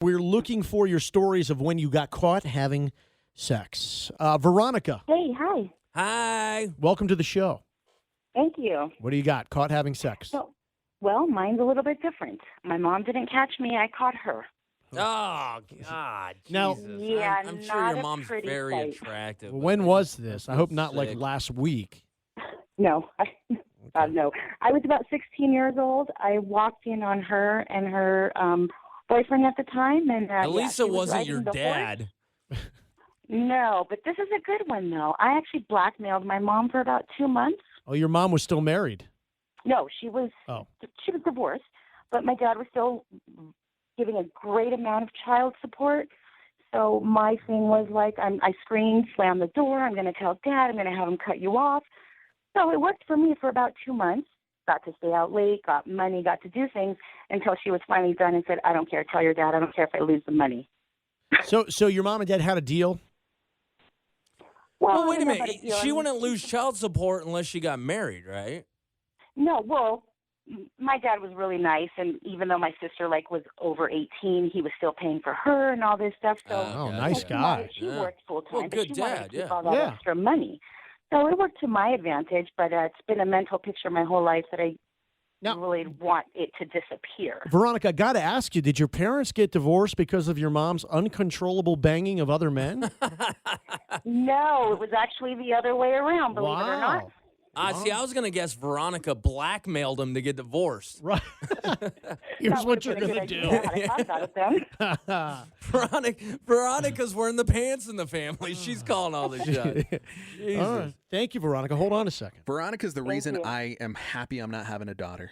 We're looking for your stories of when you got caught having sex. Veronica, Hey, hi. Hi. welcome to the show. Thank you. What do you got? Caught having sex? So, well, mine's a little bit different. My mom didn't catch me. I caught her. Oh, God. Now- Jesus. Yeah, I'm sure not your a mom's pretty very sight. attractive. Well, but when I was just- this? I I'm hope not like sick. last week. No, no. I was about 16 years old. I walked in on her and her boyfriend at the time, and At least she it was wasn't your riding the horse. dad. No, but this is a good one though. I actually blackmailed my mom for about 2 months. Oh, your mom was still married. No, she was Oh. divorced, but my dad was still giving a great amount of child support. So my thing was like, I screamed, slammed the door. I'm going to tell Dad. I'm going to have him cut you off. So it worked for me for about 2 months. Got to stay out late, got money, got to do things until she was finally done and said, I don't care. Tell your dad. I don't care if I lose the money. So your mom and dad had a deal? Well, I wait a don't know minute. about a deal. I She mean, wouldn't lose child support unless she got married, right? No, well, my dad was really nice, and even though my sister was over 18, he was still paying for her and all this stuff. So Oh, Okay, nice she okay. guy. wanted- She Yeah. worked full time, Well, but good she wanted dad, to keep yeah. all that Yeah. extra money. So it worked to my advantage, but it's been a mental picture my whole life that I Now- really want it to disappear. Veronica, I got to ask you, did your parents get divorced because of your mom's uncontrollable banging of other men? No, it was actually the other way around, believe it or not. Wow. See, I was going to guess Veronica blackmailed him to get divorced. Right. Here's That what would've you're been a going to good do. idea had I thought about it then. Veronica's wearing the pants in the family. She's calling all the shots. Jesus. All right. Thank you, Veronica. Hold on a second. Veronica's the Thank reason you. I am happy I'm not having a daughter.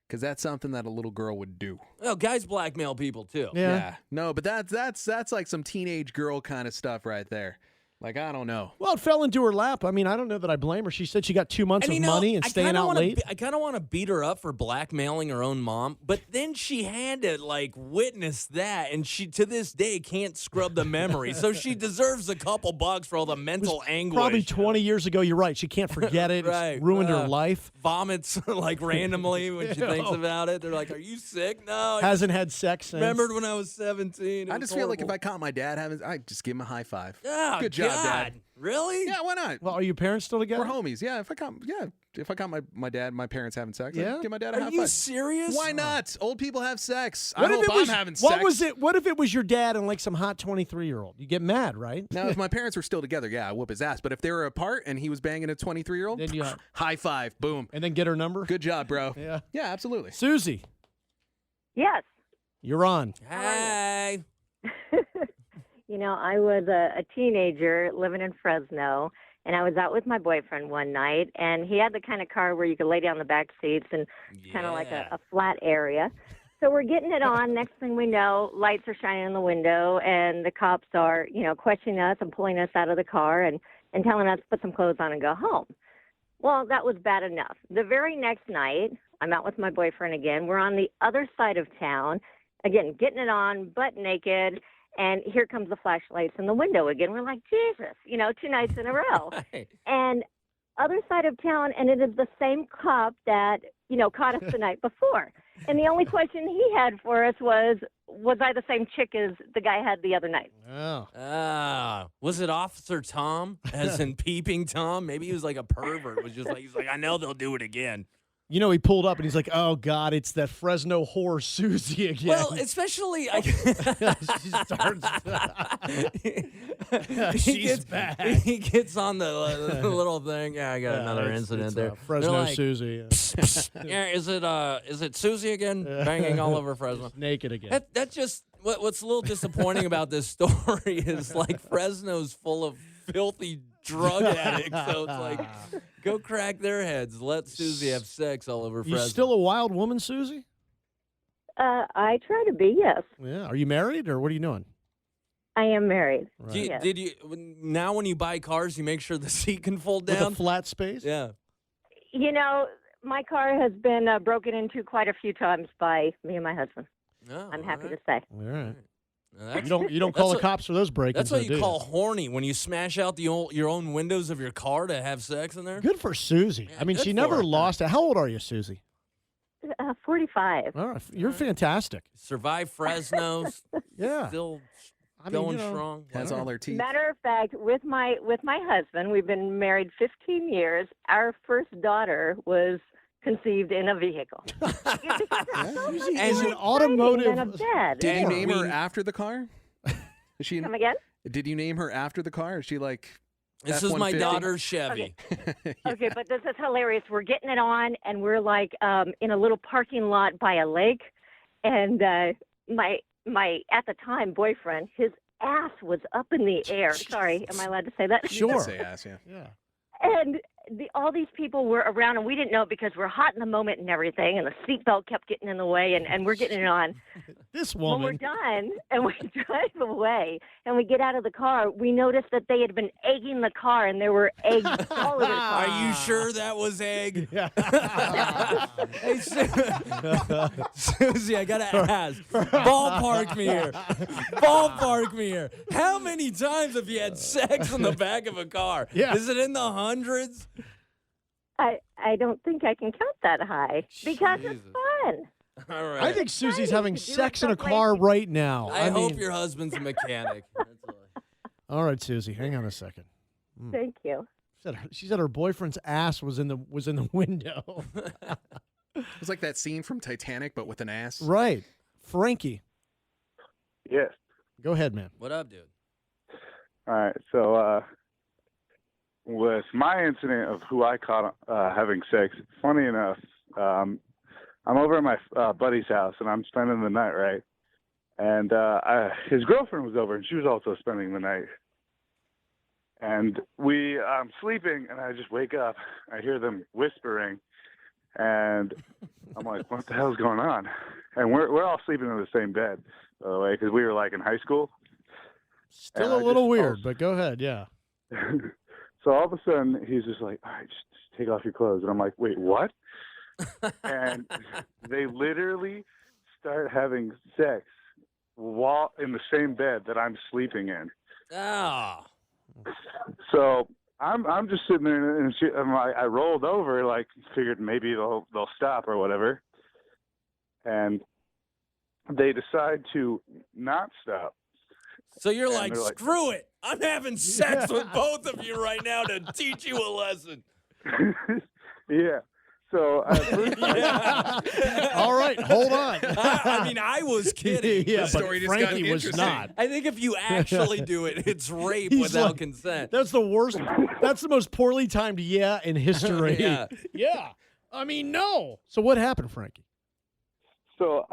Because that's something that a little girl would do. Oh, guys blackmail people, too. Yeah. No, but that's like some teenage girl kind of stuff right there. Like, I don't know. Well, it fell into her lap. I mean, I don't know that I blame her. She said she got 2 months of money and I staying kinda out wanna late. I kind of want to beat her up for blackmailing her own mom, but then she had to witness that, and she to this day can't scrub the memory. So she deserves a couple bucks for all the mental anguish. Probably 20 years ago. You're right. She can't forget it. Right. It's ruined her life. Vomits randomly when she thinks about it. They're like, "Are you sick?" No. I Hasn't had sex since. remembered when I was 17. It I was just feel like if horrible. I caught my dad having, I'd just give him a high five. Oh, Good job, God. Dad. Really? Yeah, why not? Well, are your parents still together? We're homies. Yeah, if I caught my parents having sex, Yeah? I'd give my dad a Are high you five. serious? Why not? Old people have sex. What I if hope it was, I'm having what sex. was it? What if it was your dad and some hot 23-year-old? You get mad, right? Now, if my parents were still together, yeah, I'd whoop his ass. But if they were apart and he was banging a 23-year-old, Then you- high five, boom. And then get her number. Good job, bro. Yeah. Yeah, absolutely. Susie, Yes. you're on. Hey. You know, I was a teenager living in Fresno, and I was out with my boyfriend one night, and he had the kind of car where you could lay down the back seats and kind of like a flat area. So we're getting it on. Next thing we know, lights are shining in the window, and the cops are, questioning us and pulling us out of the car and telling us to put some clothes on and go home. Well, that was bad enough. The very next night, I'm out with my boyfriend again. We're on the other side of town, again, getting it on, butt naked. And here comes the flashlights in the window again. We're like, Jesus, 2 nights in a row. Right. And other side of town, and it is the same cop that, caught us the night before. And the only question he had for us was I the same chick as the guy had the other night? Oh. Was it Officer Tom, as in Peeping Tom? Maybe he was like a pervert. He's like, I know they'll do it again. He pulled up and he's like, "Oh God, it's that Fresno whore Susie again." Well, especially she starts. She's back. He gets on the little thing. Yeah, I got another incident there. Fresno They're like, Susie. Yeah, is it Susie again? Banging all over Fresno. Naked again. That just what's a little disappointing about this story is Fresno's full of filthy drug addicts. So it's like, go crack their heads. Let Susie have sex all over You Fresno. still a wild woman, Susie? I try to be, yes. Yeah. Are you married or what are you doing? I am married. Do Right. you, now when you buy cars, you make sure the seat can fold With down? a flat space? Yeah. My car has been broken into quite a few times by me and my husband. Oh, I'm happy all to say. All right. That's- You don't call the that's cops for those break-ins. That's what though, do you call horny when you smash out your own windows of your car to have sex in there. Good for Susie. Yeah, I mean, good she for never her. lost it. How old are you, Susie? 45. All right, you're fantastic. Survive Fresno's. Yeah. Still I mean, going you know, strong. Has all her teeth. Matter of fact, with my husband, we've been married 15 years. Our first daughter was conceived in a vehicle. Susie And is an Than a automotive. bed. Did you name her We- after the car? Is she? Come again? Did you name her after the car? Is she like? This is my F-150? daughter's Chevy. Okay, but this is hilarious. We're getting it on, and we're like in a little parking lot by a lake, and my at the time boyfriend, his ass was up in the air. Sorry, am I allowed to say that? Sure. Say ass, yeah. Yeah. And all these people were around, and we didn't know because we're hot in the moment and everything, and the seatbelt kept getting in the way, and we're getting it on. This When we're woman. done and we drive away and we get out of the car, we noticed that they had been egging the car, and there were eggs all over the car. Are you sure that was egg? Yeah. Hey, Susie, I gotta ask. Ballpark me here. Ballpark me here. How many times have you had sex in the back of a car? Yeah. Is it in the hundreds? I don't think I can count that high because Jesus. it's fun. All right. I think Susie's exciting having to do it sex in a someplace. car right now. I hope mean- your husband's a mechanic. That's all. All right, Susie, hang on a second. Thank you. She said her boyfriend's ass was in the window. It's like that scene from Titanic, but with an ass. Right. Frankie, Yes. go ahead, man. What up, dude? All right. So, with my incident of who I caught having sex, funny enough, I'm over at my buddy's house and I'm spending the night, right? And his girlfriend was over and she was also spending the night. And I'm sleeping and I just wake up. I hear them whispering, and I'm like, "What the hell's going on?" And we're all sleeping in the same bed, by the way, because we were like in high school. Still And a I little just- weird, but go ahead. Yeah. So all of a sudden, he's just like, "All right, just take off your clothes." And I'm like, "Wait, what?" And they literally start having sex while in the same bed that I'm sleeping in. Ah. So I'm just sitting there, and I rolled over, like figured maybe they'll stop or whatever. And they decide to not stop. So you're And like, they're like- screw it. I'm having sex with both of you right now to teach you a lesson. Yeah. So first Yeah. All right, hold on. I mean, I was kidding. Yeah, The but story just got Frankie was interesting. not. I think if you actually do it, it's rape He's without like- consent. That's the worst. That's the most poorly timed yeah in history. Yeah. Yeah. I mean, no. So what happened, Frankie? So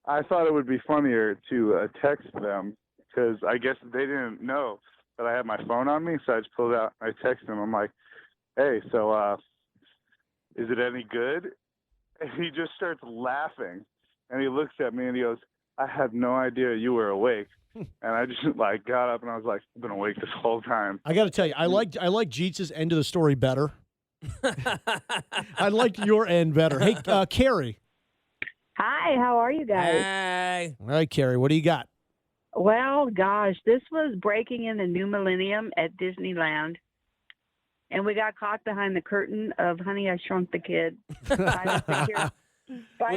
I thought it would be funnier to text them because I guess they didn't know that I had my phone on me. So I just pulled it out. I texted them. I'm like, "Hey, so is it any good?" And he just starts laughing, and he looks at me and he goes, "I had no idea you were awake." And I just like got up and I was like, "I've been awake this whole time." I got to tell you, I like Jeets' end of the story better. I liked your end better. Hey, Carrie. Hi, how are you guys? Hey. All right, Carrie, what do you got? Well, gosh, this was breaking in the new millennium at Disneyland. And we got caught behind the curtain of Honey, I Shrunk the Kid by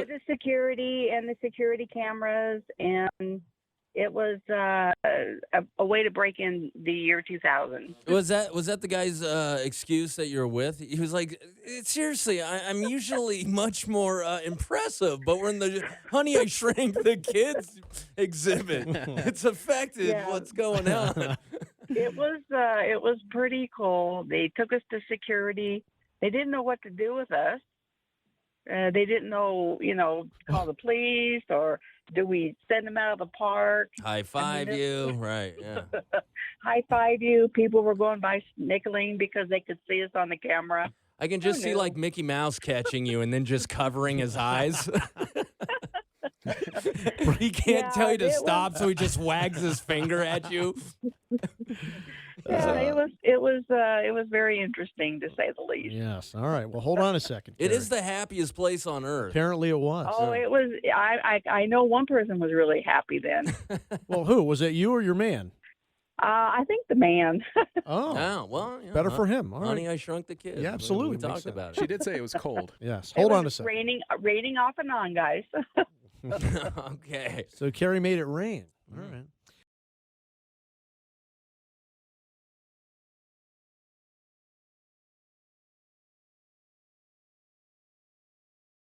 the security and the security cameras. And it was a way to break in the year 2000. Was that the guy's excuse that you're with? He was like, seriously, I'm usually much more impressive, but we're in the Honey, I Shrank the Kids exhibit. It's affected Yeah. what's going on. It was pretty cool. They took us to security. They didn't know what to do with us. They didn't know, call the police or do we send them out of the park? High five you, right? Yeah. High five you. People were going by snickling because they could see us on the camera. I can just Who see knew? like Mickey Mouse catching you and then just covering his eyes. He can't Yeah, tell you to it was- stop, so he just wags his finger at you. Yeah, it was very interesting to say the least. Yes. All right. Well, hold on a second. It Carrie. is the happiest place on earth. Apparently it was. Oh, it was. I know one person was really happy then. Well, who? Was it you or your man? I think the man. Oh, Oh, well, better for him. All Honey, right. I Shrunk the Kids. Yeah, absolutely. We Makes talked sense. about She it. did say it was cold. Yes. It Hold was on a second. raining off and on, guys. Okay. So Carrie made it rain.